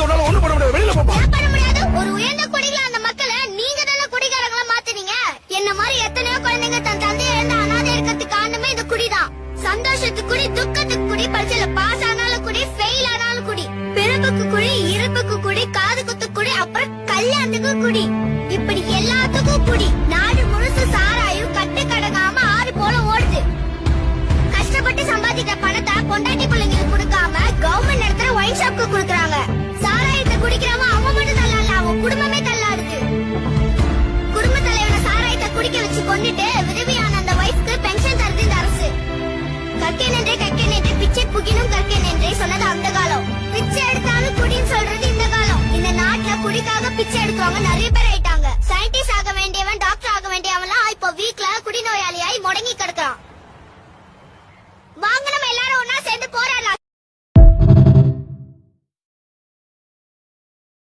தோணாலும் ஒண்ணு பண்ண முடியாது. வெளியில போப்பா. பண்ண முடியாது. ஒரு உயர்ந்த குடிகள அந்த மக்களை நீங்க தான குடிகாரங்களா மாத்துனீங்க. என்ன மாதிரி எத்தனையோ குழந்தைங்க தன் தந்தையை இழந்து அனாதை இருக்கிறதுக்கு காரணமே இந்த குடிதான். சந்தோஷத்துக்கு குடி, துக்கத்துக்கு குடி, பரீட்சையில பாஸ் ஆனாலும் குடி, ஃபெயில் ஆனாலும் குடி, பிறப்புக்கு குடி, இறப்புக்கு குடி, காது குத்து குடி, அப்புறம் கல்யாணத்துக்கு குடி. இப்படி எல்லாத்துக்கும் குடி. நாடு முழுசு சாராயும் கட்டு கடங்காம ஆறு போல ஓடுது. கஷ்டப்பட்டு சம்பாதிக்கிற பணத்தை பொண்டாட்டி பிள்ளைங்களுக்கு கொடுக்காம கவர்மெண்ட் நடத்துற ஒயின் ஷாப்க்கு கொடுக்கறாங்க. சாராயத்தை குடிக்கிறவன் அவன் மட்டும் தள்ளால, அவன் குடும்பமே தள்ளாடுது. குடும்ப தலைவனை சாராயத்தை குடிக்க வச்சு கொண்டுட்டு விதவியான அந்த வைஃப்க்கு பென்ஷன் தருது இந்த அரசு. கற்கை நின்றே பிச்சை புகினும் கற்கை நின்றே சொன்னது அந்த காலம். பிச்சை எடுத்தாலும் குடின்னு சொல்றது இந்த காலம். இந்த நாட்டுல குடிக்காக பிச்சை எடுத்தவங்க நிறைய பேர் ஆயிட்டாங்க. சயின்டிஸ்ட் ஆக வேண்டியவன், டாக்டர் ஆக வேண்டியவன்லாம் இப்போ வீட்ல குடிநோயாளியாய் முடங்கி கிடக்குறான். வாங்க நம்ம எல்லாரும் ஒன்னா சேர்ந்து போராடலாம்.